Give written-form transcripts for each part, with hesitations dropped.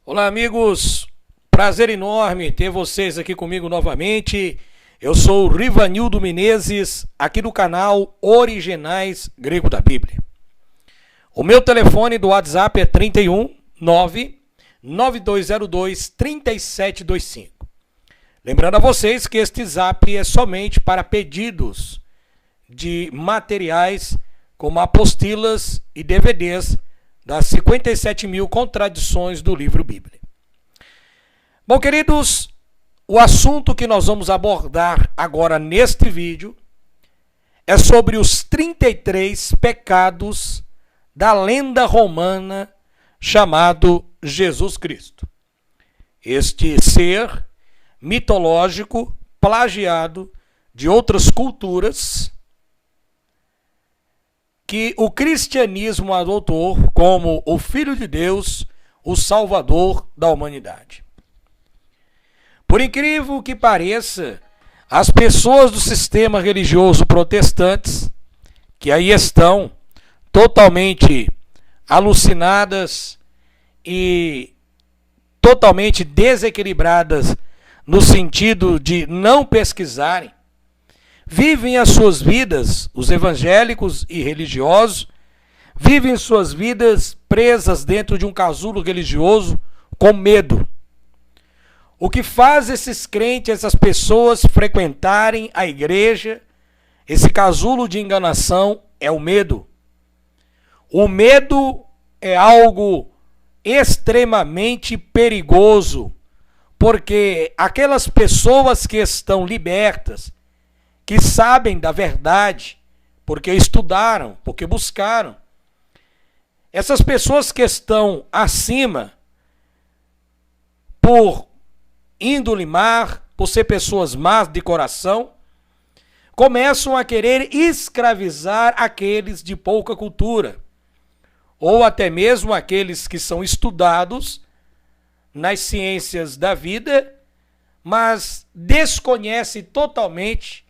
Olá, amigos. Prazer enorme ter vocês aqui comigo novamente. Eu sou o Rivanildo Menezes, aqui do canal Originais Grego da Bíblia. O meu telefone do WhatsApp é 31 99202 3725. Lembrando a vocês que este zap é somente para pedidos de materiais como apostilas e DVDs das 57 mil contradições do livro Bíblia. Bom, queridos, o assunto que nós vamos abordar agora neste vídeo é sobre os 33 pecados da lenda romana chamado Jesus Cristo. Este ser mitológico, plagiado de outras culturas, que o cristianismo adotou como o Filho de Deus, o Salvador da humanidade. Por incrível que pareça, as pessoas do sistema religioso protestantes, que aí estão totalmente alucinadas e totalmente desequilibradas no sentido de não pesquisarem, vivem as suas vidas, os evangélicos e religiosos, vivem suas vidas presas dentro de um casulo religioso com medo. O que faz esses crentes, essas pessoas frequentarem a igreja, esse casulo de enganação, é o medo. O medo é algo extremamente perigoso, porque aquelas pessoas que estão libertas, que sabem da verdade, porque estudaram, porque buscaram, essas pessoas que estão acima, por índole má, por ser pessoas más de coração, começam a querer escravizar aqueles de pouca cultura, ou até mesmo aqueles que são estudados nas ciências da vida, mas desconhecem totalmente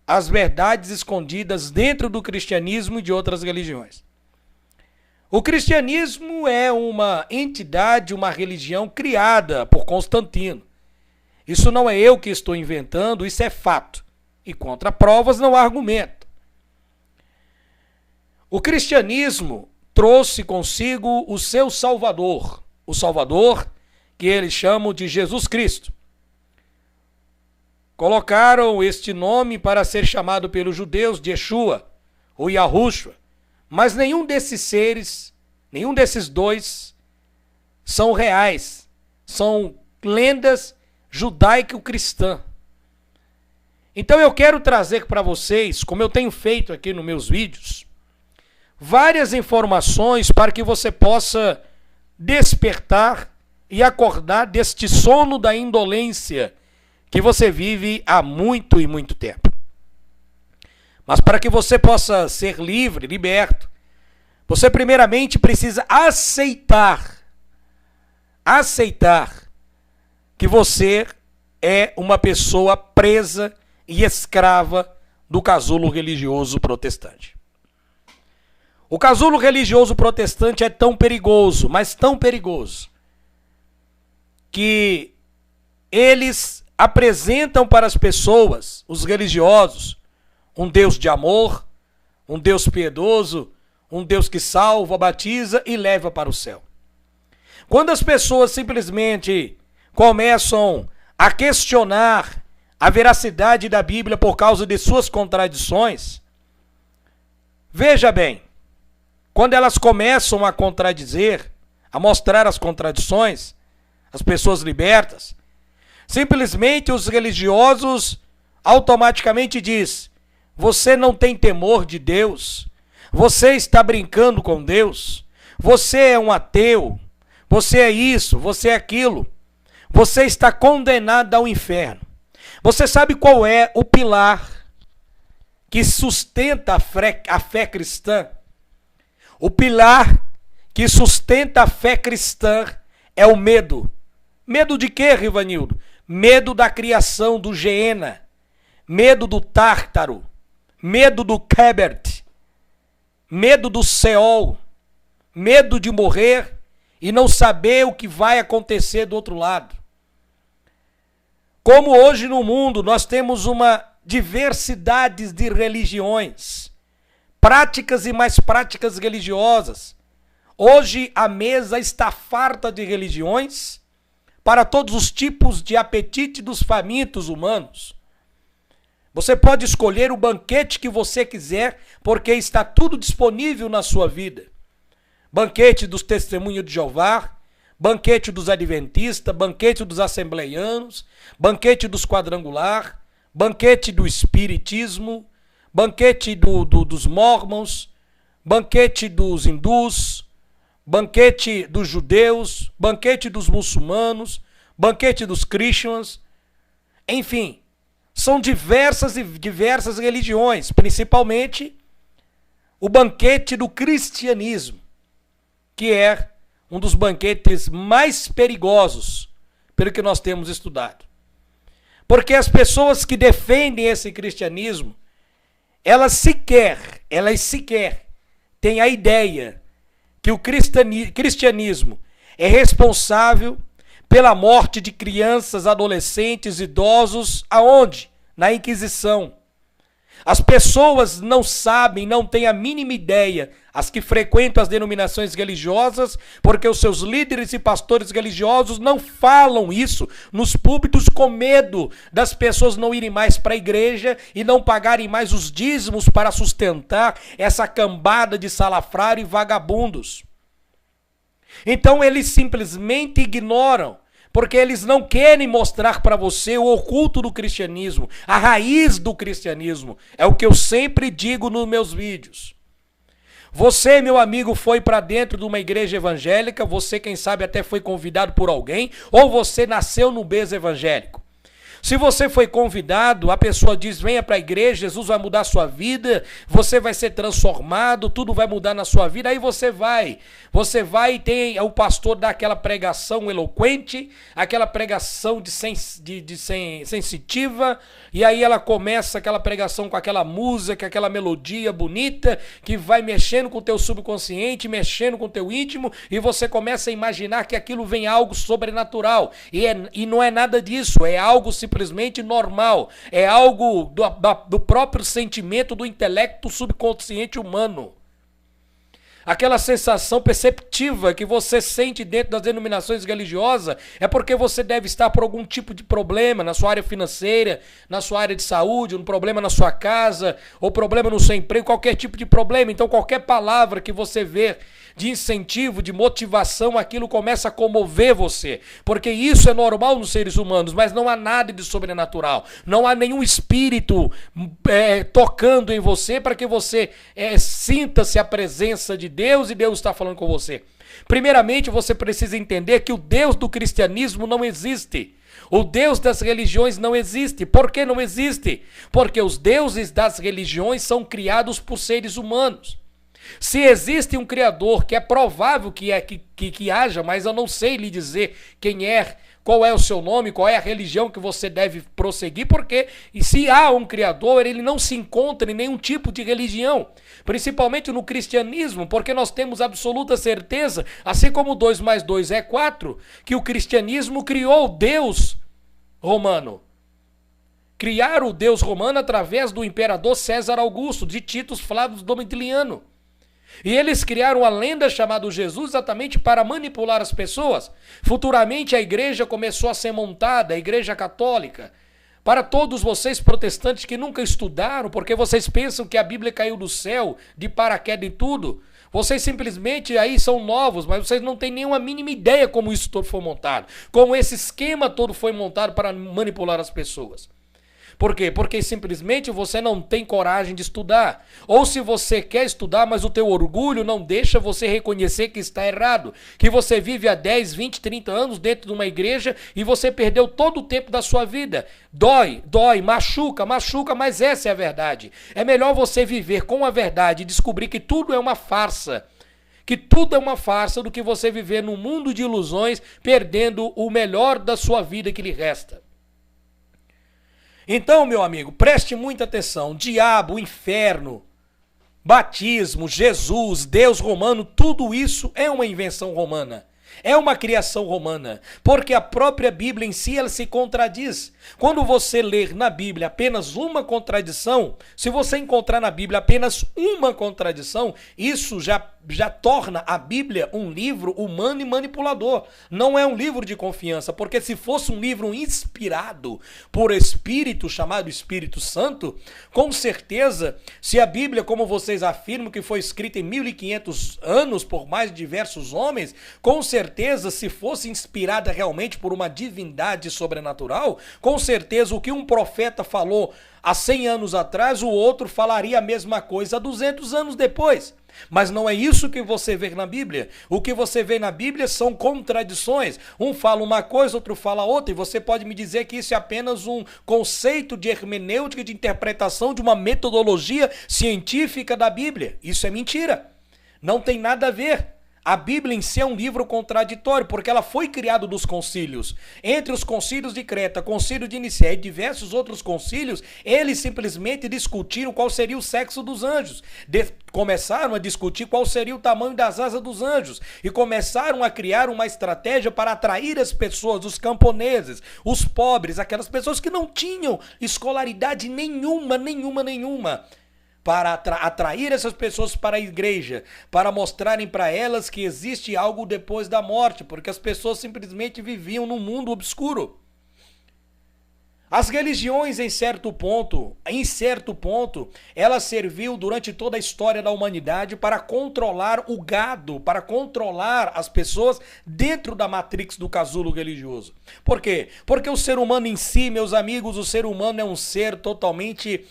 as verdades escondidas dentro do cristianismo e de outras religiões. O cristianismo é uma entidade, uma religião criada por Constantino. Isso não é eu que estou inventando, isso é fato. E contra provas não há argumento. O cristianismo trouxe consigo o seu Salvador, o Salvador que eles chamam de Jesus Cristo. Colocaram este nome para ser chamado pelos judeus de Yeshua ou Yahushua, mas nenhum desses seres, nenhum desses dois são reais, são lendas judaico-cristã. Então eu quero trazer para vocês, como eu tenho feito aqui nos meus vídeos, várias informações para que você possa despertar e acordar deste sono da indolência que você vive há muito e muito tempo. Mas para que você possa ser livre, liberto, você primeiramente precisa aceitar que você é uma pessoa presa e escrava do casulo religioso protestante. O casulo religioso protestante é tão perigoso, mas tão perigoso, que eles apresentam para as pessoas, os religiosos, um Deus de amor, um Deus piedoso, um Deus que salva, batiza e leva para o céu. Quando as pessoas simplesmente começam a questionar a veracidade da Bíblia por causa de suas contradições, veja bem, quando elas começam a contradizer, a mostrar as contradições, as pessoas libertas, simplesmente os religiosos automaticamente diz: você não tem temor de Deus, você está brincando com Deus, você é um ateu, você é isso, você é aquilo, você está condenado ao inferno. Você sabe qual é o pilar que sustenta a fé cristã? O pilar que sustenta a fé cristã é o medo. Medo de quê, Rivanildo? Medo da criação do Geena, medo do Tártaro, medo do Kebert, medo do Seol, medo de morrer e não saber o que vai acontecer do outro lado. Como hoje no mundo nós temos uma diversidade de religiões, práticas e mais práticas religiosas. Hoje a mesa está farta de religiões para todos os tipos de apetite dos famintos humanos. Você pode escolher o banquete que você quiser, porque está tudo disponível na sua vida. Banquete dos testemunhos de Jeová, banquete dos adventistas, banquete dos assembleianos, banquete dos quadrangular, banquete do espiritismo, banquete dos mormons, banquete dos hindus, banquete dos judeus, banquete dos muçulmanos, banquete dos cristãos, enfim, são diversas religiões, principalmente o banquete do cristianismo, que é um dos banquetes mais perigosos, pelo que nós temos estudado. Porque as pessoas que defendem esse cristianismo, elas sequer têm a ideia que o cristianismo é responsável pela morte de crianças, adolescentes, idosos, aonde? Na Inquisição. As pessoas não sabem, não têm a mínima ideia, as que frequentam as denominações religiosas, porque os seus líderes e pastores religiosos não falam isso nos púlpitos com medo das pessoas não irem mais para a igreja e não pagarem mais os dízimos para sustentar essa cambada de salafrário e vagabundos. Então eles simplesmente ignoram, porque eles não querem mostrar para você o oculto do cristianismo, a raiz do cristianismo. É o que eu sempre digo nos meus vídeos. Você, meu amigo, foi para dentro de uma igreja evangélica, você, quem sabe, até foi convidado por alguém, ou você nasceu no berço evangélico. Se você foi convidado, a pessoa diz, venha para a igreja, Jesus vai mudar a sua vida, você vai ser transformado, tudo vai mudar na sua vida, aí você vai e tem o pastor dá aquela pregação eloquente, aquela pregação sensitiva, e aí ela começa aquela pregação com aquela música, aquela melodia bonita, que vai mexendo com o teu subconsciente, mexendo com o teu íntimo, e você começa a imaginar que aquilo vem algo sobrenatural, e não é nada disso, é algo simplesmente normal, é algo do próprio sentimento do intelecto subconsciente humano. Aquela sensação perceptiva que você sente dentro das denominações religiosas é porque você deve estar por algum tipo de problema na sua área financeira, na sua área de saúde, um problema na sua casa, ou problema no seu emprego, qualquer tipo de problema. Então qualquer palavra que você vê de incentivo, de motivação, aquilo começa a comover você, porque isso é normal nos seres humanos, mas não há nada de sobrenatural, não há nenhum espírito tocando em você para que você sinta-se a presença de Deus e Deus está falando com você. Primeiramente, você precisa entender que o Deus do cristianismo não existe. O Deus das religiões não existe. Por que não existe? Porque os deuses das religiões são criados por seres humanos. Se existe um criador, que é provável que haja, mas eu não sei lhe dizer quem é, qual é o seu nome, qual é a religião que você deve prosseguir, porque se há um criador, ele não se encontra em nenhum tipo de religião, principalmente no cristianismo, porque nós temos absoluta certeza, assim como 2 mais 2 é 4, que o cristianismo criou o Deus romano. Criaram o Deus romano através do imperador César Augusto, de Titus Flávio Domitiliano. E eles criaram a lenda chamada Jesus exatamente para manipular as pessoas. Futuramente a igreja começou a ser montada, a igreja católica. Para todos vocês protestantes que nunca estudaram, porque vocês pensam que a Bíblia caiu do céu, de paraquedas e tudo, vocês simplesmente aí são novos, mas vocês não têm nenhuma mínima ideia como isso todo foi montado, como esse esquema todo foi montado para manipular as pessoas. Por quê? Porque simplesmente você não tem coragem de estudar. Ou se você quer estudar, mas o teu orgulho não deixa você reconhecer que está errado. Que você vive há 10, 20, 30 anos dentro de uma igreja e você perdeu todo o tempo da sua vida. Dói, machuca, mas essa é a verdade. É melhor você viver com a verdade e descobrir que tudo é uma farsa. Que tudo é uma farsa do que você viver num mundo de ilusões, perdendo o melhor da sua vida que lhe resta. Então, meu amigo, preste muita atenção. Diabo, o inferno, batismo, Jesus, Deus romano, tudo isso é uma invenção romana. É uma criação romana, porque a própria Bíblia em si ela se contradiz. Quando você ler na Bíblia apenas uma contradição, se você encontrar na Bíblia apenas uma contradição, isso já torna a Bíblia um livro humano e manipulador. Não é um livro de confiança, porque se fosse um livro inspirado por Espírito, chamado Espírito Santo, com certeza, se a Bíblia, como vocês afirmam, que foi escrita em 1500 anos por mais diversos homens, com certeza, se fosse inspirada realmente por uma divindade sobrenatural, com certeza o que um profeta falou há 100 anos atrás, o outro falaria a mesma coisa 200 anos depois. Mas não é isso que você vê na Bíblia. O que você vê na Bíblia são contradições. Um fala uma coisa, outro fala outra, e você pode me dizer que isso é apenas um conceito de hermenêutica, de interpretação de uma metodologia científica da Bíblia. Isso é mentira. Não tem nada a ver. A Bíblia em si é um livro contraditório, porque ela foi criada dos concílios. Entre os concílios de Creta, concílio de Nicéia e diversos outros concílios, eles simplesmente discutiram qual seria o sexo dos anjos. Começaram a discutir qual seria o tamanho das asas dos anjos. E começaram a criar uma estratégia para atrair as pessoas, os camponeses, os pobres, aquelas pessoas que não tinham escolaridade nenhuma, para atrair essas pessoas para a igreja, para mostrarem para elas que existe algo depois da morte, porque as pessoas simplesmente viviam num mundo obscuro. As religiões, em certo ponto, ela serviu durante toda a história da humanidade para controlar o gado, para controlar as pessoas dentro da matrix do casulo religioso. Por quê? Porque o ser humano em si, meus amigos, o ser humano é um ser totalmente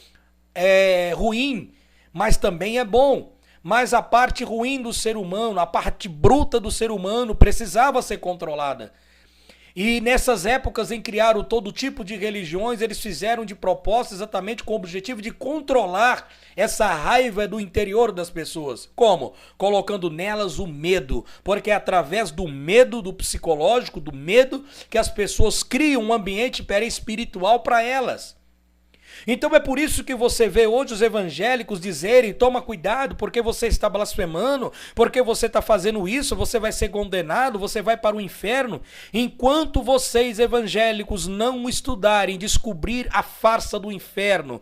ruim, mas também é bom. Mas a parte ruim do ser humano, a parte bruta do ser humano precisava ser controlada. E nessas épocas em criaram todo tipo de religiões, eles fizeram de propósito exatamente com o objetivo de controlar essa raiva do interior das pessoas. Como? Colocando nelas o medo, porque é através do medo, do psicológico, do medo, que as pessoas criam um ambiente perispiritual para elas. Então é por isso que você vê hoje os evangélicos dizerem: toma cuidado porque você está blasfemando, porque você está fazendo isso, você vai ser condenado, você vai para o inferno. Enquanto vocês evangélicos não estudarem, descobrir a farsa do inferno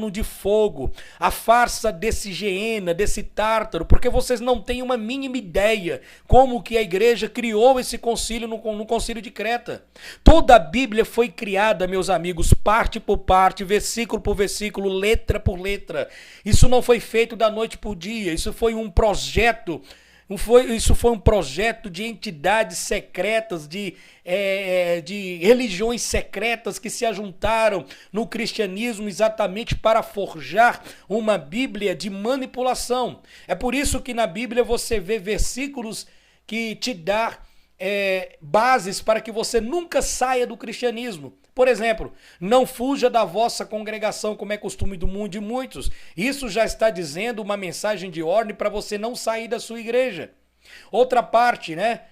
de fogo, a farsa desse Geena, desse Tártaro, porque vocês não têm uma mínima ideia como que a igreja criou esse concílio no concílio de Creta. Toda a Bíblia foi criada, meus amigos, parte por parte, versículo por versículo, letra por letra. Isso não foi feito da noite por dia, isso foi um projeto, de entidades secretas, de religiões secretas que se ajuntaram no cristianismo exatamente para forjar uma Bíblia de manipulação. É por isso que na Bíblia você vê versículos que te dão bases para que você nunca saia do cristianismo. Por exemplo, não fuja da vossa congregação, como é costume do mundo de muitos. Isso já está dizendo uma mensagem de ordem para você não sair da sua igreja. Outra parte, né?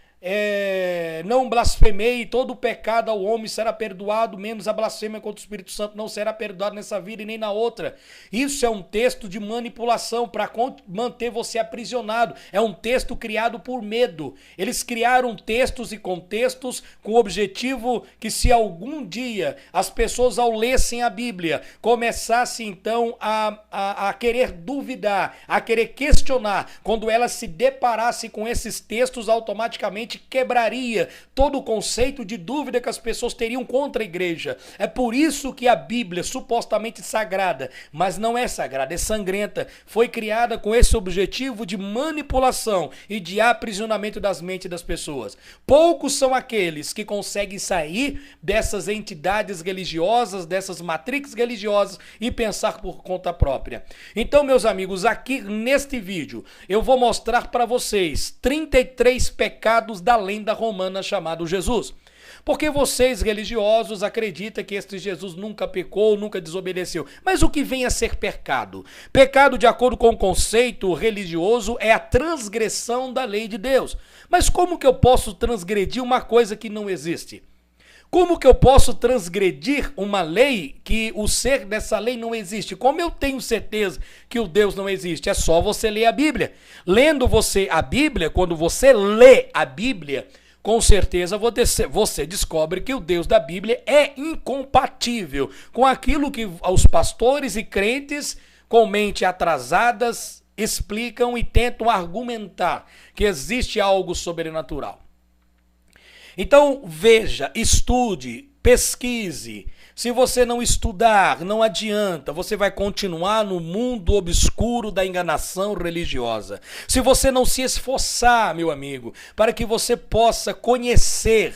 Não blasfemei, todo pecado ao homem será perdoado, menos a blasfêmia contra o Espírito Santo não será perdoado nessa vida e nem na outra. Isso é um texto de manipulação para manter você aprisionado. É um texto criado por medo. Eles criaram textos e contextos com o objetivo que, se algum dia as pessoas, ao lessem a Bíblia, começassem então a querer duvidar, a querer questionar, quando elas se deparassem com esses textos, automaticamente quebraria todo o conceito de dúvida que as pessoas teriam contra a igreja. É por isso que a Bíblia, supostamente sagrada, mas não é sagrada, é sangrenta, foi criada com esse objetivo de manipulação e de aprisionamento das mentes das pessoas. Poucos são aqueles que conseguem sair dessas entidades religiosas, dessas matrix religiosas e pensar por conta própria. Então, meus amigos, aqui neste vídeo eu vou mostrar para vocês 33 pecados da lenda romana chamado Jesus. Porque vocês religiosos acreditam que este Jesus nunca pecou, nunca desobedeceu. Mas o que vem a ser pecado? Pecado, de acordo com o conceito religioso, é a transgressão da lei de Deus. Mas como que eu posso transgredir uma coisa que não existe? Como que eu posso transgredir uma lei que o ser dessa lei não existe? Como eu tenho certeza que o Deus não existe? É só você ler a Bíblia. Lendo você a Bíblia, quando você lê a Bíblia, com certeza você descobre que o Deus da Bíblia é incompatível com aquilo que os pastores e crentes com mente atrasadas explicam e tentam argumentar que existe algo sobrenatural. Então, veja, estude, pesquise. Se você não estudar, não adianta, você vai continuar no mundo obscuro da enganação religiosa. Se você não se esforçar, meu amigo, para que você possa conhecer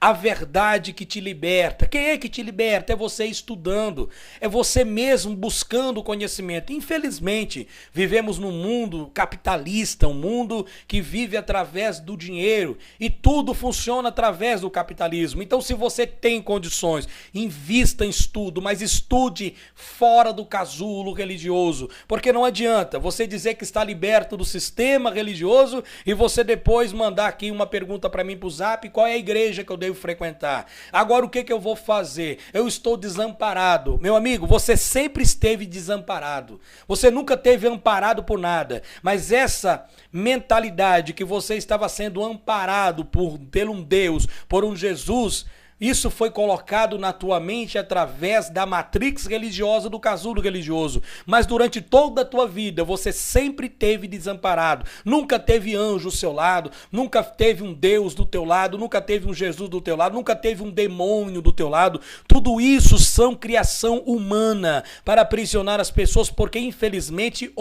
a verdade que te liberta. Quem é que te liberta? É você estudando, é você mesmo buscando conhecimento. Infelizmente, vivemos num mundo capitalista, um mundo que vive através do dinheiro e tudo funciona através do capitalismo. Então, se você tem condições, invista em estudo, mas estude fora do casulo religioso, porque não adianta você dizer que está liberto do sistema religioso e você depois mandar aqui uma pergunta para mim pro Zap, qual é a igreja que eu devo frequentar. Agora o que eu vou fazer? Eu estou desamparado. Meu amigo, você sempre esteve desamparado. Você nunca teve amparado por nada. Mas essa mentalidade que você estava sendo amparado por um Deus, por um Jesus, isso foi colocado na tua mente através da matrix religiosa do casulo religioso. Mas durante toda a tua vida, você sempre teve desamparado. Nunca teve anjo ao seu lado, nunca teve um Deus do teu lado, nunca teve um Jesus do teu lado, nunca teve um demônio do teu lado. Tudo isso são criação humana para aprisionar as pessoas, porque infelizmente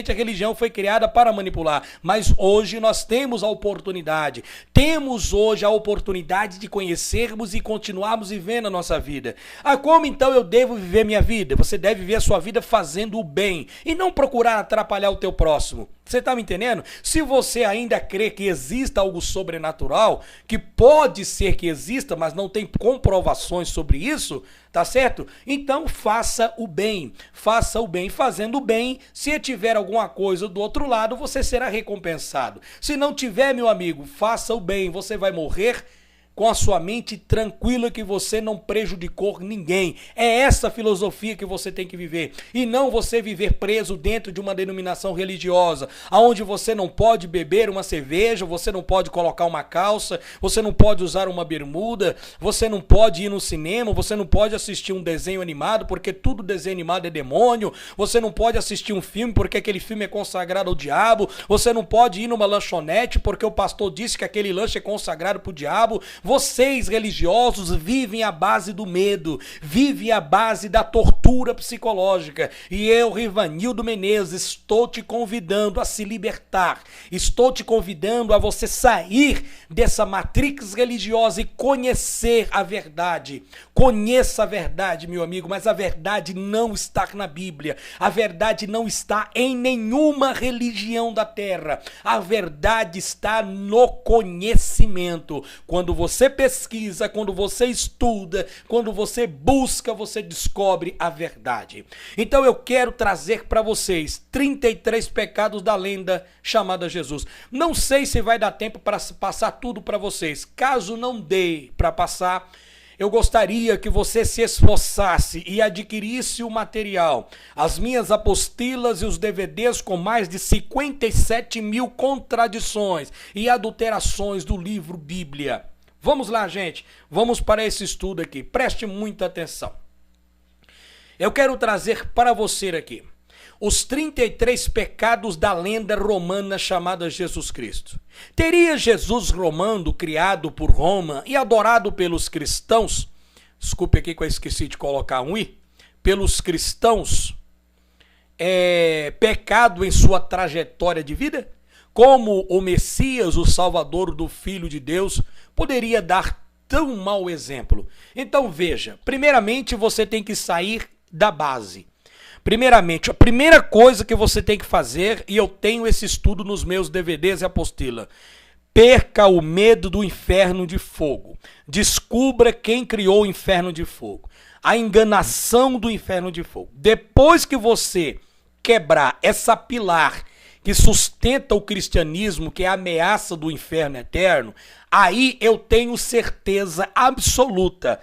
a religião foi criada para manipular, mas hoje nós temos a oportunidade de conhecermos e continuarmos vivendo a nossa vida. Como então eu devo viver minha vida? Você deve viver a sua vida fazendo o bem e não procurar atrapalhar o teu próximo. Você está me entendendo? Se você ainda crê que exista algo sobrenatural, que pode ser que exista, mas não tem comprovações sobre isso, tá certo? Então faça o bem. Faça o bem. Fazendo o bem, se tiver alguma coisa do outro lado, você será recompensado. Se não tiver, meu amigo, faça o bem. Você vai morrer com a sua mente tranquila que você não prejudicou ninguém. É essa filosofia que você tem que viver. E não você viver preso dentro de uma denominação religiosa, onde você não pode beber uma cerveja, você não pode colocar uma calça, você não pode usar uma bermuda, você não pode ir no cinema, você não pode assistir um desenho animado, porque tudo desenho animado é demônio, você não pode assistir um filme porque aquele filme é consagrado ao diabo, você não pode ir numa lanchonete porque o pastor disse que aquele lanche é consagrado para o diabo. Vocês religiosos vivem à base do medo, vivem à base da tortura psicológica. E eu, Rivanildo Menezes, estou te convidando a se libertar. Estou te convidando a você sair dessa matrix religiosa e conhecer a verdade. Conheça a verdade, meu amigo, mas a verdade não está na Bíblia. A verdade não está em nenhuma religião da terra. A verdade está no conhecimento. Quando você pesquisa, quando você estuda, quando você busca, você descobre a verdade. Então eu quero trazer para vocês 33 pecados da lenda chamada Jesus. Não sei se vai dar tempo para passar tudo para vocês. Caso não dê para passar, eu gostaria que você se esforçasse e adquirisse o material, as minhas apostilas e os DVDs com mais de 57 mil contradições e adulterações do livro Bíblia. Vamos lá, gente. Vamos para esse estudo aqui. Preste muita atenção. Eu quero trazer para você aqui os 33 pecados da lenda romana chamada Jesus Cristo. Teria Jesus romano, criado por Roma e adorado pelos cristãos, desculpe aqui que eu esqueci de colocar um i, pelos cristãos, pecado em sua trajetória de vida? Como o Messias, o Salvador do Filho de Deus, poderia dar tão mau exemplo? Então veja, primeiramente você tem que sair da base. Primeiramente, a primeira coisa que você tem que fazer, e eu tenho esse estudo nos meus DVDs e apostila, perca o medo do inferno de fogo. Descubra quem criou o inferno de fogo. A enganação do inferno de fogo. Depois que você quebrar essa pilar que sustenta o cristianismo, que é a ameaça do inferno eterno, aí eu tenho certeza absoluta,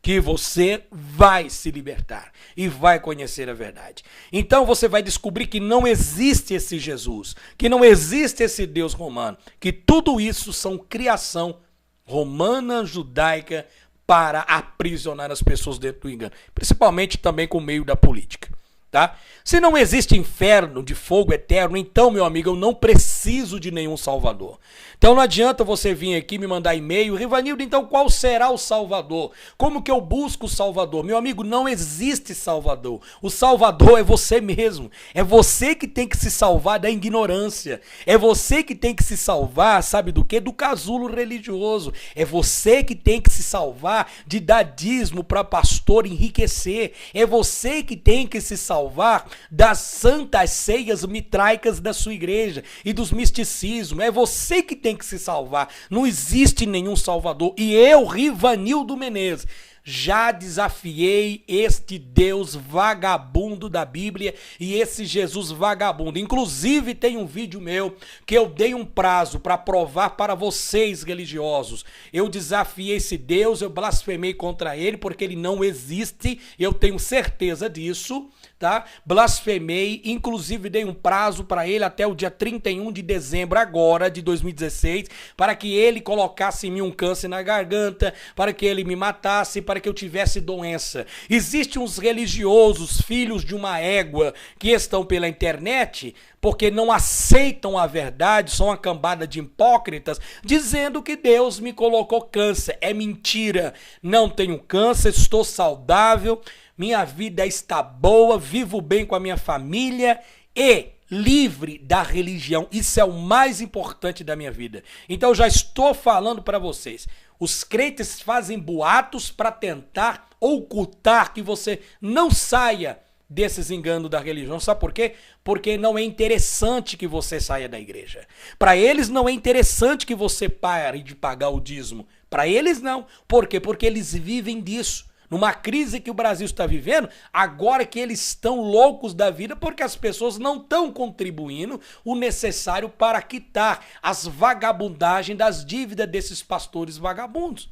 que você vai se libertar e vai conhecer a verdade. Então você vai descobrir que não existe esse Jesus, que não existe esse Deus romano, que tudo isso são criação romana, judaica, para aprisionar as pessoas dentro do engano, principalmente também com o meio da política. Tá? Se não existe inferno de fogo eterno, então, meu amigo, eu não preciso de nenhum salvador. Então não adianta você vir aqui me mandar e-mail, Rivanildo, então qual será o salvador? Como que eu busco o salvador? Meu amigo, não existe salvador. O salvador é você mesmo. É você que tem que se salvar da ignorância. É você que tem que se salvar, sabe do quê? Do casulo religioso. É você que tem que se salvar de dar dízimo para pastor enriquecer. É você que tem que se salvar das santas ceias mitraicas da sua igreja e dos misticismos. É você que tem que se salvar. Não existe nenhum salvador. E eu, Rivanildo Menezes, já desafiei este Deus vagabundo da Bíblia e esse Jesus vagabundo. Inclusive tem um vídeo meu que eu dei um prazo para provar para vocês religiosos. Eu desafiei esse Deus, eu blasfemei contra ele porque ele não existe, eu tenho certeza disso. Tá? Blasfemei, inclusive dei um prazo para ele até o dia 31 de dezembro agora de 2016, para que ele colocasse em mim um câncer na garganta, para que ele me matasse, para que eu tivesse doença. Existem uns religiosos, filhos de uma égua, que estão pela internet, porque não aceitam a verdade, são uma cambada de hipócritas, dizendo que Deus me colocou câncer. É mentira, não tenho câncer, estou saudável, minha vida está boa, vivo bem com a minha família e livre da religião. Isso é o mais importante da minha vida. Então eu já estou falando para vocês. Os crentes fazem boatos para tentar ocultar que você não saia desses enganos da religião. Sabe por quê? Porque não é interessante que você saia da igreja. Para eles não é interessante que você pare de pagar o dízimo. Para eles não. Por quê? Porque eles vivem disso. Numa crise que o Brasil está vivendo, agora que eles estão loucos da vida porque as pessoas não estão contribuindo o necessário para quitar as vagabundagens das dívidas desses pastores vagabundos.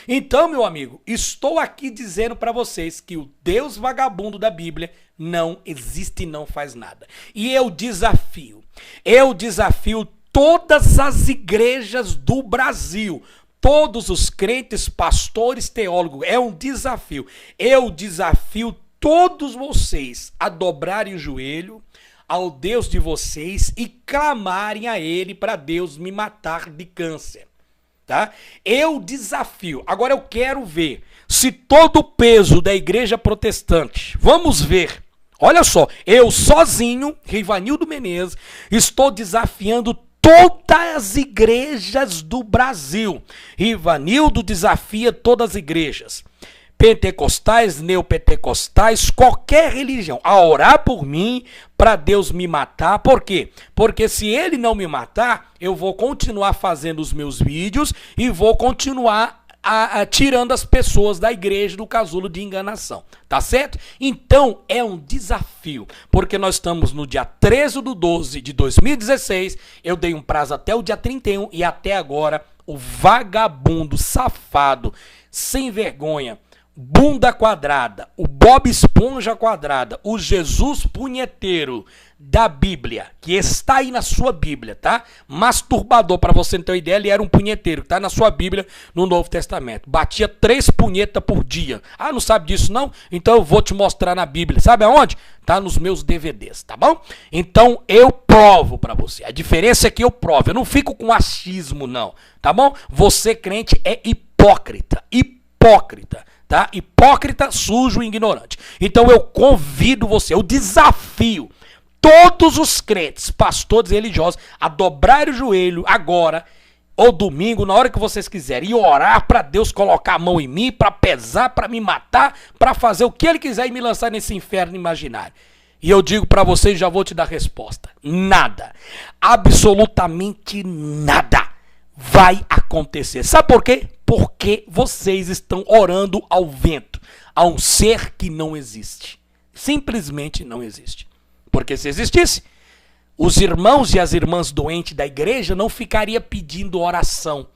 Então, meu amigo, estou aqui dizendo para vocês que o Deus vagabundo da Bíblia não existe e não faz nada. E eu desafio todas as igrejas do Brasil, todos os crentes, pastores, teólogos, é um desafio. Eu desafio todos vocês a dobrarem o joelho ao Deus de vocês e clamarem a Ele para Deus me matar de câncer. Tá? Eu desafio. Agora eu quero ver se todo o peso da igreja protestante, vamos ver, olha só, eu sozinho, Rivanildo Menezes, estou desafiando todas as igrejas do Brasil. Rivanildo desafia todas as igrejas. Pentecostais, neopentecostais, qualquer religião, a orar por mim para Deus me matar. Por quê? Porque se ele não me matar, eu vou continuar fazendo os meus vídeos e vou continuar tirando as pessoas da igreja do casulo de enganação, tá certo? Então é um desafio, porque nós estamos no dia 13/12 de 2016, eu dei um prazo até o dia 31 e até agora o vagabundo, safado, sem vergonha, bunda quadrada, o Bob Esponja quadrada, o Jesus punheteiro da Bíblia, que está aí na sua Bíblia, tá? Masturbador, para você não ter uma ideia, ele era um punheteiro, que tá na sua Bíblia no Novo Testamento. Batia 3 punhetas por dia. Ah, não sabe disso não? Então eu vou te mostrar na Bíblia. Sabe aonde? Tá nos meus DVDs, tá bom? Então eu provo para você. A diferença é que eu provo. Eu não fico com achismo não, tá bom? Você, crente, é hipócrita. Tá? Hipócrita, sujo e ignorante. Então eu convido você, eu desafio todos os crentes, pastores e religiosos a dobrar o joelho agora ou domingo, na hora que vocês quiserem, e orar para Deus colocar a mão em mim, para pesar, para me matar, para fazer o que ele quiser e me lançar nesse inferno imaginário. E eu digo para vocês, já vou te dar a resposta. Nada, absolutamente nada vai acontecer. Sabe por quê? Porque vocês estão orando ao vento, a um ser que não existe. Simplesmente não existe. Porque se existisse, os irmãos e as irmãs doentes da igreja não ficariam pedindo oração.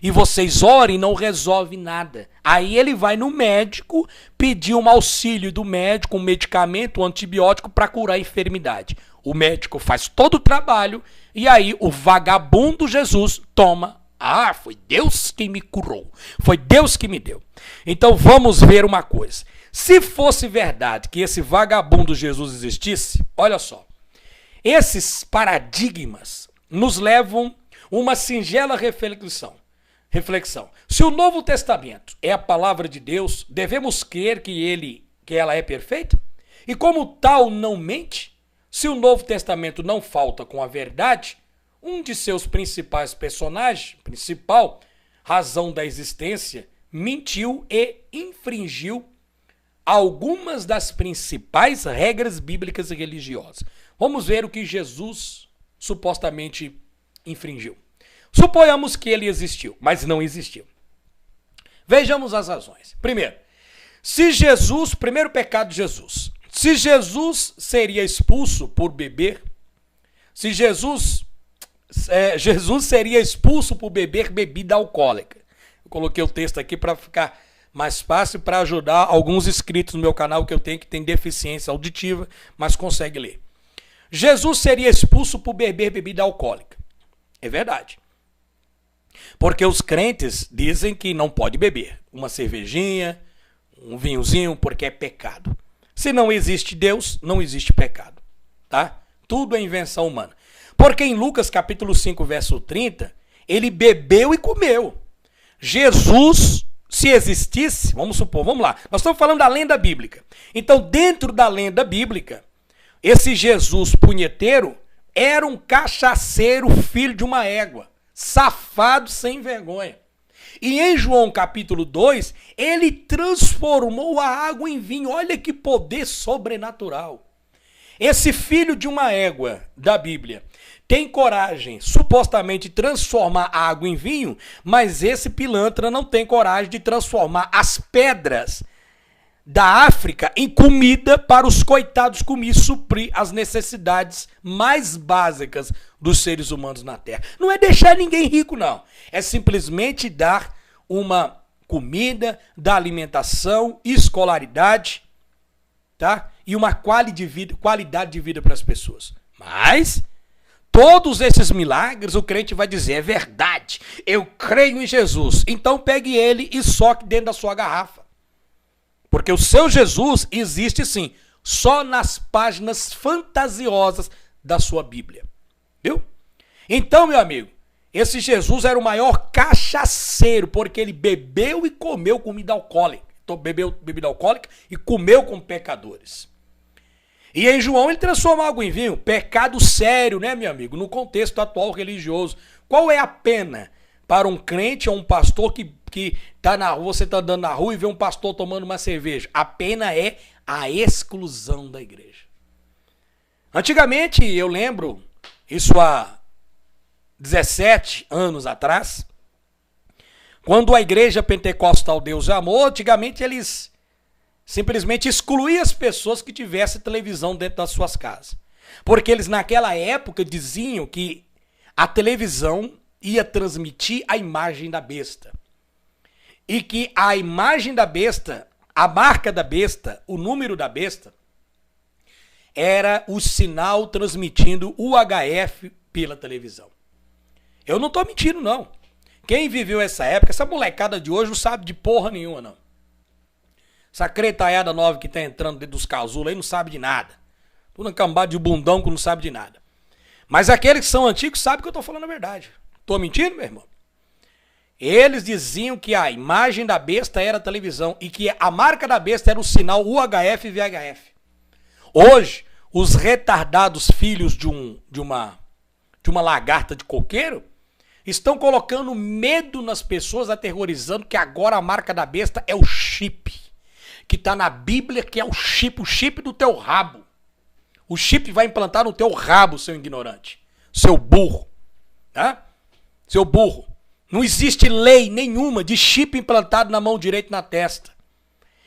E vocês orem e não resolve nada. Aí ele vai no médico pedir um auxílio do médico, um medicamento, um antibiótico para curar a enfermidade. O médico faz todo o trabalho e aí o vagabundo Jesus toma. Ah, foi Deus que me curou. Foi Deus que me deu. Então vamos ver uma coisa. Se fosse verdade que esse vagabundo Jesus existisse, olha só. Esses paradigmas nos levam a uma singela reflexão. Se o Novo Testamento é a palavra de Deus, devemos crer que ela é perfeita? E como tal não mente? Se o Novo Testamento não falta com a verdade, um de seus principais personagens, razão da existência, mentiu e infringiu algumas das principais regras bíblicas e religiosas. Vamos ver o que Jesus supostamente infringiu. Suponhamos que ele existiu, mas não existiu. Vejamos as razões. Primeiro, primeiro pecado de Jesus. Se Jesus seria expulso por beber, Jesus seria expulso por beber bebida alcoólica. Eu coloquei o texto aqui para ficar mais fácil, para ajudar alguns inscritos no meu canal que tem deficiência auditiva, mas consegue ler. Jesus seria expulso por beber bebida alcoólica. É verdade. Porque os crentes dizem que não pode beber uma cervejinha, um vinhozinho, porque é pecado. Se não existe Deus, não existe pecado. Tá? Tudo é invenção humana. Porque em Lucas capítulo 5, verso 30, ele bebeu e comeu. Jesus, se existisse, vamos lá, nós estamos falando da lenda bíblica. Então, dentro da lenda bíblica, esse Jesus punheteiro era um cachaceiro, filho de uma égua, safado sem vergonha. E em João capítulo 2, ele transformou a água em vinho. Olha que poder sobrenatural. Esse filho de uma égua da Bíblia tem coragem, supostamente, de transformar a água em vinho, mas esse pilantra não tem coragem de transformar as pedras da África em comida para os coitados comer, suprir as necessidades mais básicas dos seres humanos na Terra. Não é deixar ninguém rico, não. É simplesmente dar uma comida, dar alimentação, escolaridade, tá? E uma qualidade de vida para as pessoas. Mas todos esses milagres o crente vai dizer, é verdade, eu creio em Jesus. Então pegue ele e soque dentro da sua garrafa. Porque o seu Jesus existe sim, só nas páginas fantasiosas da sua Bíblia. Viu? Então, meu amigo, esse Jesus era o maior cachaceiro, porque ele bebeu e comeu comida alcoólica. Então, bebeu bebida alcoólica e comeu com pecadores. E em João ele transforma água em vinho. Pecado sério, né, meu amigo? No contexto atual religioso. Qual é a pena para um crente ou um pastor que tá na rua, você tá andando na rua e vê um pastor tomando uma cerveja? A pena é a exclusão da igreja. Antigamente, eu lembro, isso há 17 anos atrás, quando a igreja pentecostal Deus é Amor, antigamente eles simplesmente excluíam as pessoas que tivessem televisão dentro das suas casas. Porque eles naquela época diziam que a televisão ia transmitir a imagem da besta. E que a imagem da besta, a marca da besta, o número da besta, era o sinal transmitindo o UHF pela televisão. Eu não estou mentindo, não. Quem viveu essa época, essa molecada de hoje não sabe de porra nenhuma, não. Essa cretaiada nova que está entrando dentro dos casulos aí não sabe de nada. Tudo uma cambada de bundão que não sabe de nada. Mas aqueles que são antigos sabem que eu estou falando a verdade. Estou mentindo, meu irmão? Eles diziam que a imagem da besta era a televisão e que a marca da besta era o sinal UHF e VHF. Hoje, os retardados filhos de uma lagarta de coqueiro estão colocando medo nas pessoas, aterrorizando que agora a marca da besta é o chip. Que está na Bíblia, que é o chip do teu rabo. O chip vai implantar no teu rabo, seu ignorante. Seu burro. Tá? Seu burro. Não existe lei nenhuma de chip implantado na mão direita e na testa.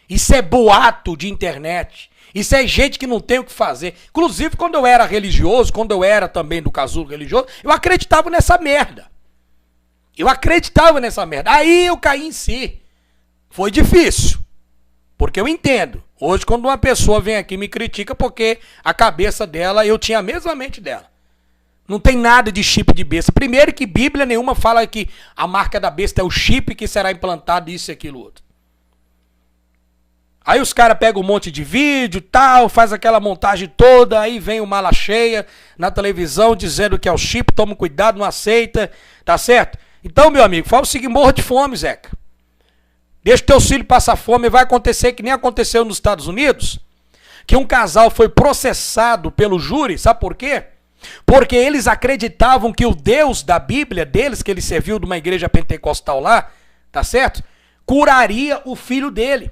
Isso é boato de internet. Isso é gente que não tem o que fazer. Inclusive, quando eu era religioso, quando eu era também do casulo religioso, eu acreditava nessa merda. Eu acreditava nessa merda. Aí eu caí em si. Foi difícil. Porque eu entendo. Hoje, quando uma pessoa vem aqui e me critica, porque a cabeça dela, eu tinha a mesma mente dela. Não tem nada de chip de besta. Primeiro que Bíblia nenhuma fala que a marca da besta é o chip que será implantado, isso e aquilo outro. Aí os caras pegam um monte de vídeo, tal, faz aquela montagem toda, aí vem o mala cheia na televisão dizendo que é o chip, toma cuidado, não aceita, tá certo? Então, meu amigo, fala o seguinte, morra de fome, Zeca. Deixa o teu filho passar fome, vai acontecer que nem aconteceu nos Estados Unidos, que um casal foi processado pelo júri, sabe por quê? Porque eles acreditavam que o Deus da Bíblia deles, que ele serviu de uma igreja pentecostal lá, tá certo? Curaria o filho dele.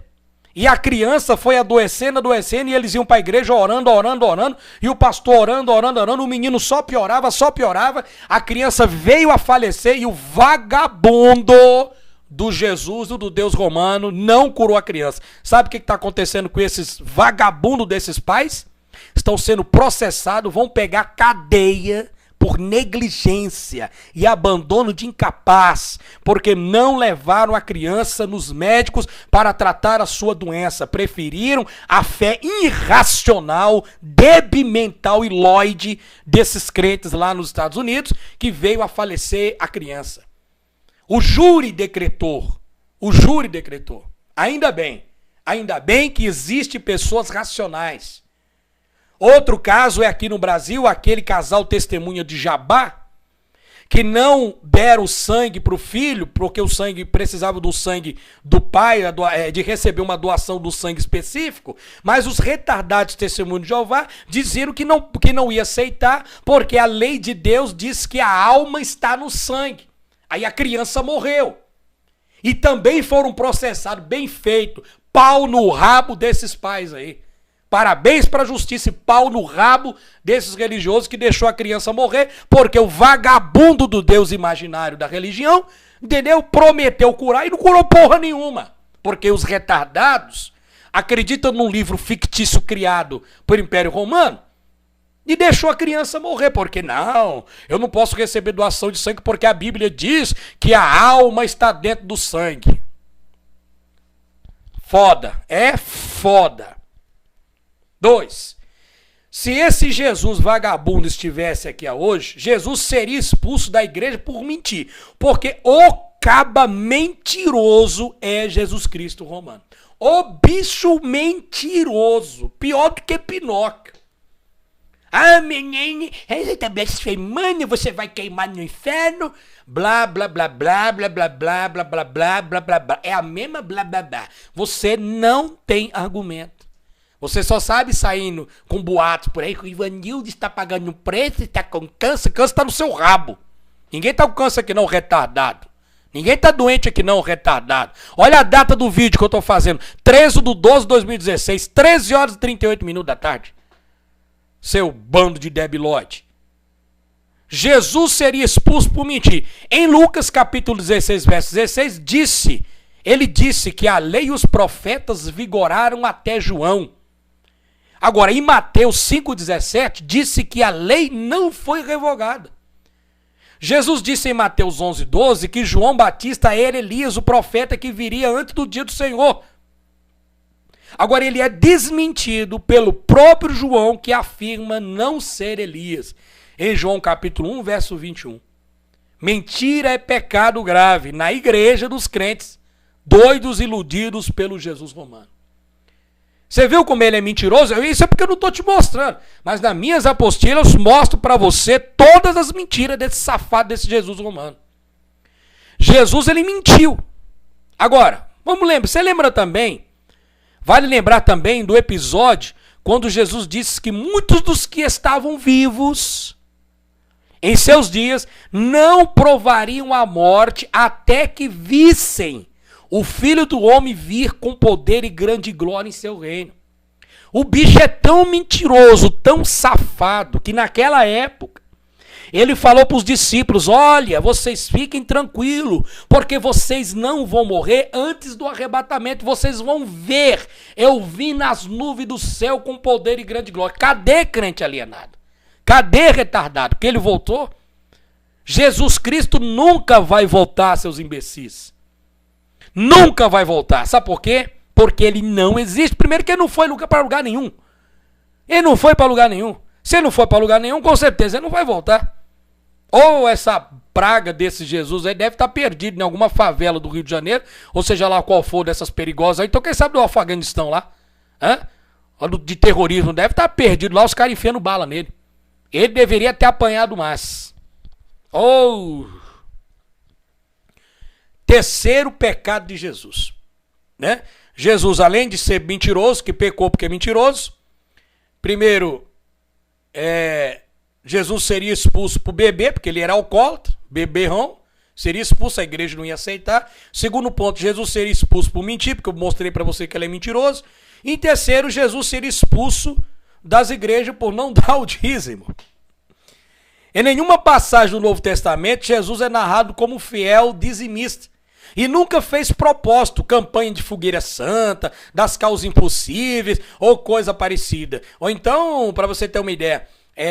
E a criança foi adoecendo, e eles iam para a igreja orando, e o pastor orando, o menino só piorava, a criança veio a falecer e o vagabundo do Jesus e do Deus romano não curou a criança. Sabe o que está acontecendo com esses vagabundos desses pais? Estão sendo processados, vão pegar cadeia por negligência e abandono de incapaz, porque não levaram a criança nos médicos para tratar a sua doença. Preferiram a fé irracional, débil mental e loide desses crentes lá nos Estados Unidos, que veio a falecer a criança. O júri decretou. Ainda bem que existem pessoas racionais. Outro caso é aqui no Brasil, aquele casal testemunha de Jabá, que não deram sangue para o filho, porque o sangue precisava do sangue do pai, de receber uma doação do sangue específico, mas os retardados testemunhos de Jeová diziam que não ia aceitar, porque a lei de Deus diz que a alma está no sangue. Aí a criança morreu. E também foram processados, bem feito, pau no rabo desses pais aí. Parabéns para a justiça e pau no rabo desses religiosos que deixou a criança morrer, porque o vagabundo do Deus imaginário da religião, entendeu? Prometeu curar e não curou porra nenhuma. Porque os retardados acreditam num livro fictício criado por Império Romano e deixou a criança morrer. Porque não, eu não posso receber doação de sangue porque a Bíblia diz que a alma está dentro do sangue. Foda, é foda. 2. Se esse Jesus vagabundo estivesse aqui hoje, Jesus seria expulso da igreja por mentir. Porque o caba mentiroso é Jesus Cristo romano. O bicho mentiroso. Pior do que Pinóquio. Ah, menino, você está blasfemando, você vai queimar no inferno. Blá, blá, blá, blá, blá, blá, blá, blá, blá, blá, blá, blá, blá. É a mesma blá, blá, blá. Você não tem argumento. Você só sabe saindo com boatos por aí que o Ivanildo está pagando um preço, está com câncer. Câncer está no seu rabo. Ninguém está com câncer aqui não, retardado. Ninguém está doente aqui não, retardado. Olha a data do vídeo que eu estou fazendo. 13/12/2016, 13 horas e 38 minutos da tarde. Seu bando de debilóide. Jesus seria expulso por mentir. Em Lucas capítulo 16, verso 16, ele disse que a lei e os profetas vigoraram até João. Agora, em Mateus 5,17, disse que a lei não foi revogada. Jesus disse em Mateus 11,12 que João Batista era Elias, o profeta que viria antes do dia do Senhor. Agora, ele é desmentido pelo próprio João, que afirma não ser Elias. Em João capítulo 1, verso 21. Mentira é pecado grave na igreja dos crentes, doidos iludidos pelo Jesus romano. Você viu como ele é mentiroso? Isso é porque eu não estou te mostrando. Mas nas minhas apostilas eu mostro para você todas as mentiras desse safado, desse Jesus romano. Jesus, ele mentiu. Agora, vamos lembrar. Você lembra também, vale lembrar também do episódio quando Jesus disse que muitos dos que estavam vivos em seus dias não provariam a morte até que vissem o Filho do Homem vir com poder e grande glória em seu reino. O bicho é tão mentiroso, tão safado, que naquela época Ele falou para os discípulos: olha, vocês fiquem tranquilos, porque vocês não vão morrer antes do arrebatamento, vocês vão ver. Eu vim nas nuvens do céu com poder e grande glória. Cadê crente alienado? Cadê retardado? Porque ele voltou? Jesus Cristo nunca vai voltar, seus imbecis. Nunca vai voltar. Sabe por quê? Porque ele não existe. Primeiro que ele não foi para lugar nenhum. Ele não foi para lugar nenhum. Se ele não for para lugar nenhum, com certeza ele não vai voltar. Ou essa praga desse Jesus aí deve estar perdido em alguma favela do Rio de Janeiro, ou seja lá qual for dessas perigosas aí. Então quem sabe do Afeganistão lá, de terrorismo, deve estar perdido lá, os caras enfiando bala nele. Ele deveria ter apanhado mais. Terceiro pecado de Jesus, né? Jesus, além de ser mentiroso, que pecou porque é mentiroso, primeiro, Jesus seria expulso por beber, porque ele era alcoólatra, beberrão, seria expulso, a igreja não ia aceitar. Segundo ponto, Jesus seria expulso por mentir, porque eu mostrei para você que ele é mentiroso. E terceiro, Jesus seria expulso das igrejas por não dar o dízimo. Em nenhuma passagem do Novo Testamento, Jesus é narrado como fiel dizimista. E nunca fez propósito, campanha de fogueira santa, das causas impossíveis, ou coisa parecida. Ou então, para você ter uma ideia,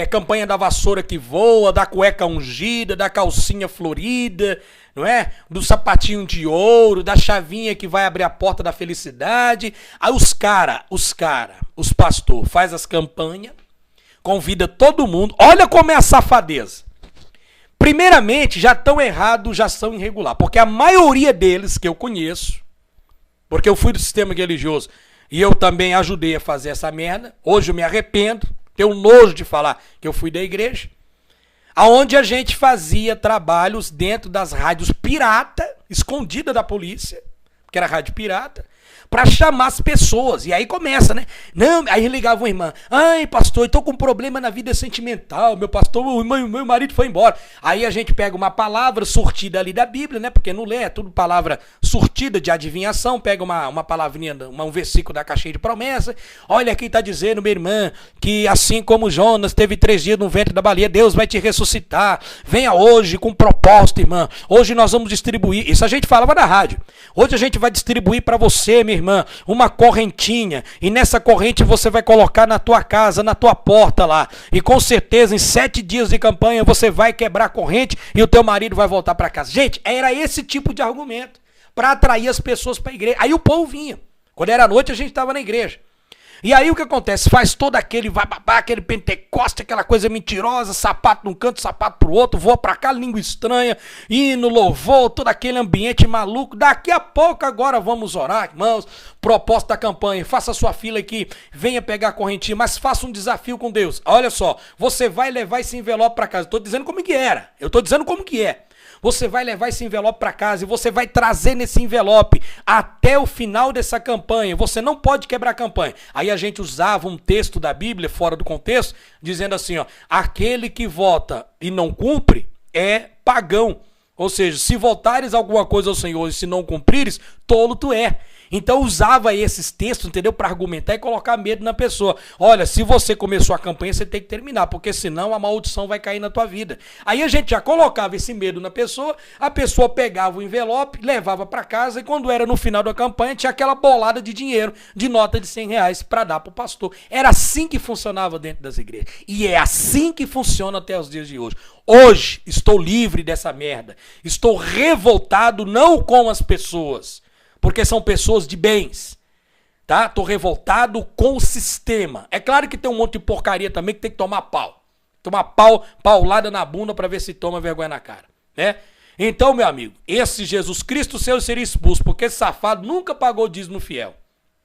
campanha da vassoura que voa, da cueca ungida, da calcinha florida, não é? Do sapatinho de ouro, da chavinha que vai abrir a porta da felicidade. Aí os pastores, faz as campanhas, convida todo mundo. Olha como é a safadeza. Primeiramente, já estão errados, já são irregulares. Porque a maioria deles que eu conheço, porque eu fui do sistema religioso e eu também ajudei a fazer essa merda. Hoje eu me arrependo, tenho nojo de falar que eu fui da igreja. Aonde a gente fazia trabalhos dentro das rádios pirata, escondida da polícia, que era rádio pirata, para chamar as pessoas. E aí começa, né? Não, aí ligava uma irmã: ai, pastor, eu tô com um problema na vida sentimental, meu pastor, meu marido foi embora. Aí a gente pega uma palavra surtida ali da Bíblia, né? Porque não lê, é tudo palavra surtida de adivinhação. Pega uma palavrinha, um versículo da caixinha de promessa. Olha, aqui tá dizendo, minha irmã, que assim como Jonas teve 3 dias no ventre da baleia, Deus vai te ressuscitar. Venha hoje com propósito, irmã. Hoje nós vamos distribuir. Isso a gente falava na rádio. Hoje a gente vai distribuir para você, minha irmã, uma correntinha, e nessa corrente você vai colocar na tua casa, na tua porta lá, e com certeza em 7 dias de campanha você vai quebrar a corrente e o teu marido vai voltar para casa. Gente, era esse tipo de argumento para atrair as pessoas para a igreja. Aí o povo vinha. Quando era noite a gente estava na igreja. E aí o que acontece? Faz todo aquele babá, aquele pentecoste, aquela coisa mentirosa, sapato num canto, sapato pro outro, voa pra cá, língua estranha, hino, louvor, todo aquele ambiente maluco. Daqui a pouco agora vamos orar, irmãos. Proposta da campanha: faça sua fila aqui, venha pegar a correntinha, mas faça um desafio com Deus. Olha só, você vai levar esse envelope pra casa. Eu tô dizendo como que era, eu tô dizendo como que é. Você vai levar esse envelope para casa e você vai trazer nesse envelope até o final dessa campanha. Você não pode quebrar a campanha. Aí a gente usava um texto da Bíblia, fora do contexto, dizendo assim, ó: aquele que vota e não cumpre é pagão. Ou seja, se votares alguma coisa ao Senhor e se não cumprires, tolo tu é. Então usava esses textos, entendeu? Para argumentar e colocar medo na pessoa. Olha, se você começou a campanha, você tem que terminar, porque senão a maldição vai cair na tua vida. Aí a gente já colocava esse medo na pessoa, a pessoa pegava o envelope, levava para casa, e quando era no final da campanha, tinha aquela bolada de dinheiro, de nota de R$100 para dar para o pastor. Era assim que funcionava dentro das igrejas. E é assim que funciona até os dias de hoje. Hoje estou livre dessa merda. Estou revoltado não com as pessoas, porque são pessoas de bens, tá? Tô revoltado com o sistema. É claro que tem um monte de porcaria também que tem que tomar pau. Tomar paulada na bunda para ver se toma vergonha na cara, né? Então, meu amigo, esse Jesus Cristo seu seria expulso, porque esse safado nunca pagou dízimo fiel,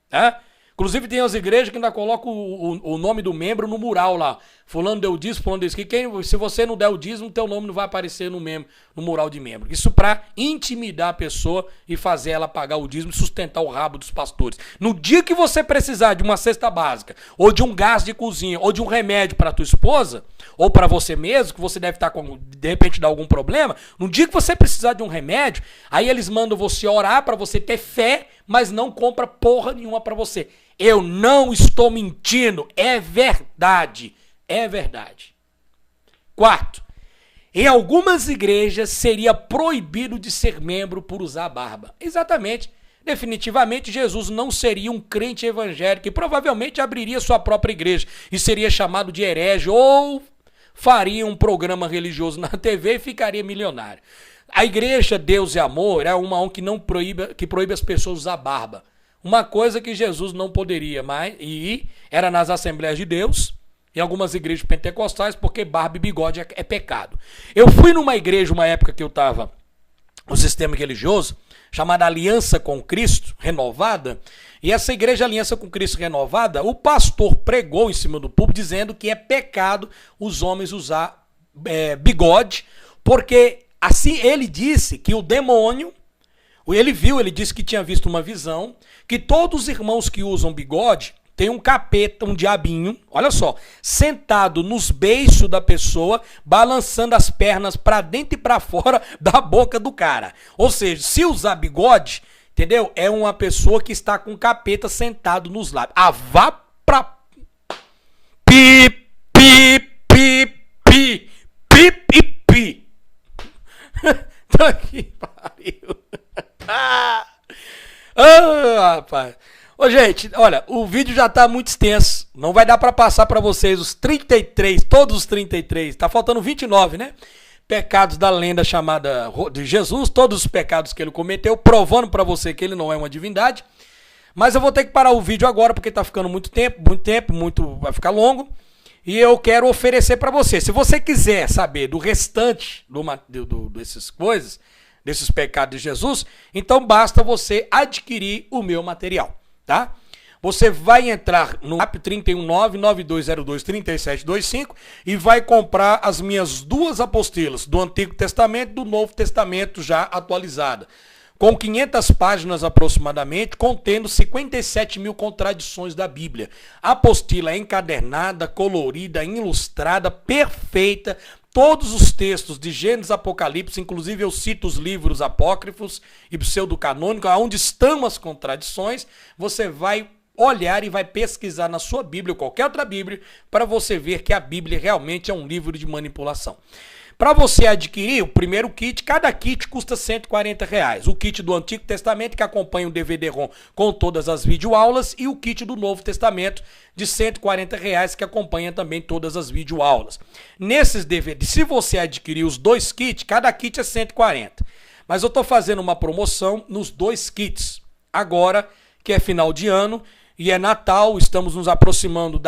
tá? Inclusive tem as igrejas que ainda colocam o nome do membro no mural lá. Fulano deu o dízimo, fulano deu isso. Se você não der o dízimo, teu nome não vai aparecer no mural de membro. Isso para intimidar a pessoa e fazer ela pagar o dízimo e sustentar o rabo dos pastores. No dia que você precisar de uma cesta básica, ou de um gás de cozinha, ou de um remédio para tua esposa, ou para você mesmo, que você deve estar com, de repente, dar algum problema, no dia que você precisar de um remédio, aí eles mandam você orar para você ter fé, mas não compra porra nenhuma para você. Eu não estou mentindo, é verdade. É verdade. 4. em algumas igrejas seria proibido de ser membro por usar barba. Exatamente. Definitivamente, Jesus não seria um crente evangélico e provavelmente abriria sua própria igreja e seria chamado de herege ou faria um programa religioso na TV e ficaria milionário. A igreja Deus e Amor é uma ONG que proíbe as pessoas usar barba. Uma coisa que Jesus não poderia mais ir era nas Assembleias de Deus, em algumas igrejas pentecostais, porque barba e bigode é pecado. Eu fui numa igreja, uma época que eu estava no sistema religioso, chamada Aliança com Cristo Renovada, e essa igreja Aliança com Cristo Renovada, o pastor pregou em cima do púlpito dizendo que é pecado os homens usar bigode, porque assim ele disse que o demônio, ele disse que tinha visto uma visão, que todos os irmãos que usam bigode tem um capeta, um diabinho, olha só, sentado nos beiços da pessoa, balançando as pernas para dentro e para fora da boca do cara. Ou seja, se usar bigode, entendeu? É uma pessoa que está com capeta sentado nos lábios. Ah, vá pra... Pi, pi, pi, pi, pi, pi, pi. Tô aqui, pariu. Rapaz. Ô, gente, olha, o vídeo já tá muito extenso. Não vai dar pra passar pra vocês os 33, todos os 33. Tá faltando 29, né? Pecados da lenda chamada de Jesus, todos os pecados que ele cometeu, provando pra você que ele não é uma divindade. Mas eu vou ter que parar o vídeo agora, porque tá ficando muito tempo, vai ficar longo. E eu quero oferecer pra você. Se você quiser saber do restante dessas coisas, desses pecados de Jesus, então basta você adquirir o meu material. Tá? Você vai entrar no app 319-9202-3725 e vai comprar as minhas duas apostilas do Antigo Testamento e do Novo Testamento já atualizada, com 500 páginas aproximadamente, contendo 57 mil contradições da Bíblia. A apostila é encadernada, colorida, ilustrada, perfeita. Todos os textos de Gênesis, Apocalipse, inclusive eu cito os livros apócrifos e pseudocanônicos, onde estão as contradições, você vai olhar e vai pesquisar na sua Bíblia ou qualquer outra Bíblia para você ver que a Bíblia realmente é um livro de manipulação. Para você adquirir o primeiro kit, cada kit custa R$140. O kit do Antigo Testamento, que acompanha o DVD-ROM com todas as videoaulas, e o kit do Novo Testamento, de R$140, que acompanha também todas as videoaulas. Nesses DVDs, se você adquirir os dois kits, cada kit é R$140. Mas eu estou fazendo uma promoção nos dois kits. Agora, que é final de ano e é Natal, estamos nos aproximando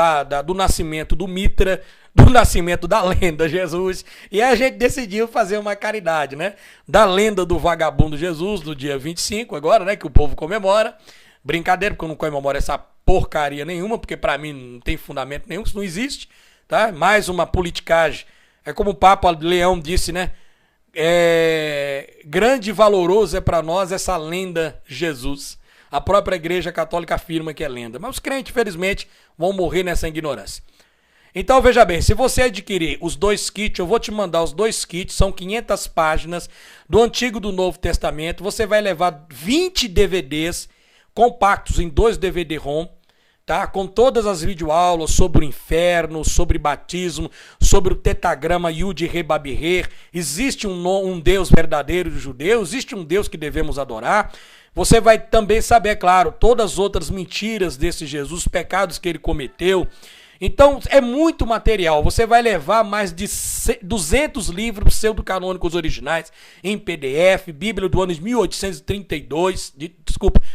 do nascimento do Mitra, do nascimento da lenda Jesus, e a gente decidiu fazer uma caridade, né? Da lenda do vagabundo Jesus, no dia 25 agora, né? Que o povo comemora. Brincadeira, porque eu não comemoro essa porcaria nenhuma, porque pra mim não tem fundamento nenhum, isso não existe, tá? Mais uma politicagem. É como o Papa Leão disse, né? Grande e valoroso é pra nós essa lenda Jesus. A própria Igreja Católica afirma que é lenda, mas os crentes, infelizmente, vão morrer nessa ignorância. Então, veja bem, se você adquirir os dois kits, eu vou te mandar os dois kits, são 500 páginas do Antigo e do Novo Testamento, você vai levar 20 DVDs compactos em 2 DVD-ROM, tá? Com todas as videoaulas sobre o inferno, sobre batismo, sobre o tetagrama Yud Rebabirrer, existe um Deus verdadeiro de judeu, existe um Deus que devemos adorar. Você vai também saber, claro, todas as outras mentiras desse Jesus, pecados que ele cometeu. Então, é muito material. Você vai levar mais de 200 livros pseudo-canônicos originais em PDF, Bíblia do ano de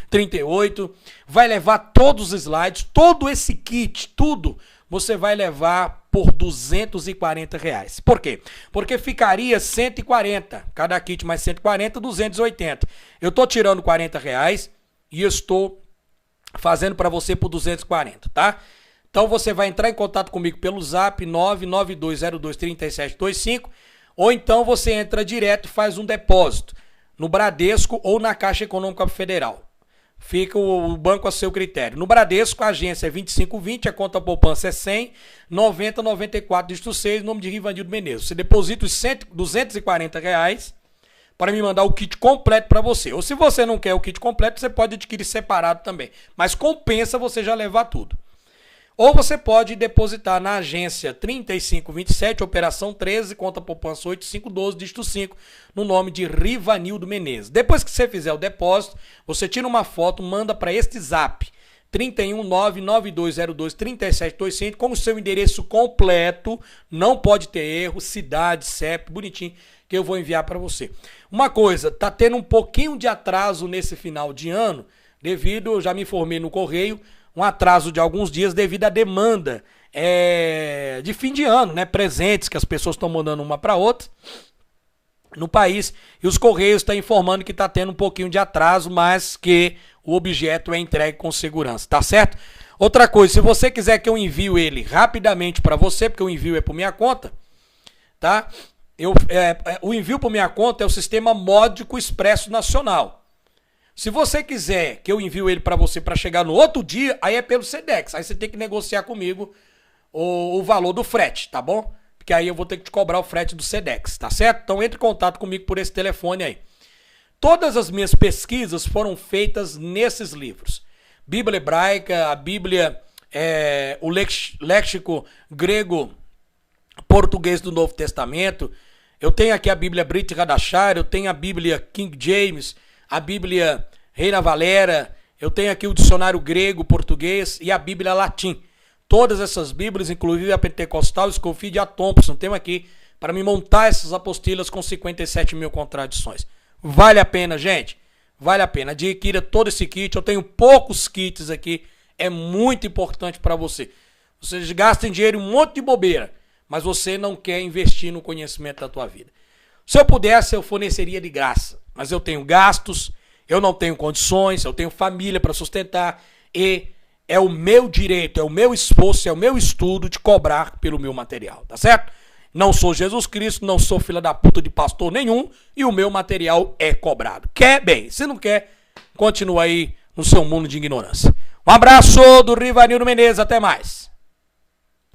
38. Vai levar todos os slides, todo esse kit, tudo, você vai levar por R$240. Por quê? Porque ficaria 140, cada kit mais 140, 280. Eu estou tirando R$40 e eu estou fazendo para você por 240, tá? Então você vai entrar em contato comigo pelo zap 992023725, ou então você entra direto e faz um depósito no Bradesco ou na Caixa Econômica Federal. Fica o banco a seu critério. No Bradesco, a agência é 2520, a conta poupança é 100, 9094, dígito 6, nome de Rivanildo Menezes. Você deposita os R$240 para me mandar o kit completo para você. Ou se você não quer o kit completo, você pode adquirir separado também. Mas compensa você já levar tudo. Ou você pode depositar na agência 3527, operação 13, conta poupança 8512, dígito 5, no nome de Rivanildo Menezes. Depois que você fizer o depósito, você tira uma foto, manda para este zap 31992023725 com o seu endereço completo, não pode ter erro, cidade, CEP, bonitinho, que eu vou enviar para você. Uma coisa, tá tendo um pouquinho de atraso nesse final de ano, devido, eu já me informei no correio, um atraso de alguns dias devido à demanda de fim de ano, né? Presentes que as pessoas estão mandando uma para outra no país, e os Correios estão informando que está tendo um pouquinho de atraso, mas que o objeto é entregue com segurança, tá certo? Outra coisa, se você quiser que eu envie ele rapidamente para você, porque o envio é por minha conta, tá? O envio por minha conta é o sistema Módico Expresso Nacional. Se você quiser que eu envie ele para você para chegar no outro dia, aí é pelo Sedex. Aí você tem que negociar comigo o valor do frete, tá bom? Porque aí eu vou ter que te cobrar o frete do Sedex, tá certo? Então entre em contato comigo por esse telefone aí. Todas as minhas pesquisas foram feitas nesses livros. Bíblia Hebraica, a Bíblia, o léxico grego português do Novo Testamento. Eu tenho aqui a Bíblia Brit Hadashar, eu tenho a Bíblia King James, a Bíblia Reina Valera, eu tenho aqui o dicionário grego, português e a Bíblia Latim. Todas essas Bíblias, inclusive a Pentecostal, Scofield e a Thompson, tenho aqui para me montar essas apostilas com 57 mil contradições. Vale a pena, gente. Vale a pena. Adquira todo esse kit. Eu tenho poucos kits aqui. É muito importante para você. Vocês gastam dinheiro em um monte de bobeira, mas você não quer investir no conhecimento da tua vida. Se eu pudesse, eu forneceria de graça. Mas eu tenho gastos, eu não tenho condições, eu tenho família para sustentar e é o meu direito, é o meu esforço, é o meu estudo de cobrar pelo meu material, tá certo? Não sou Jesus Cristo, não sou filha da puta de pastor nenhum e o meu material é cobrado. Quer? Bem. Se não quer, continua aí no seu mundo de ignorância. Um abraço do Rivanildo Menezes, até mais.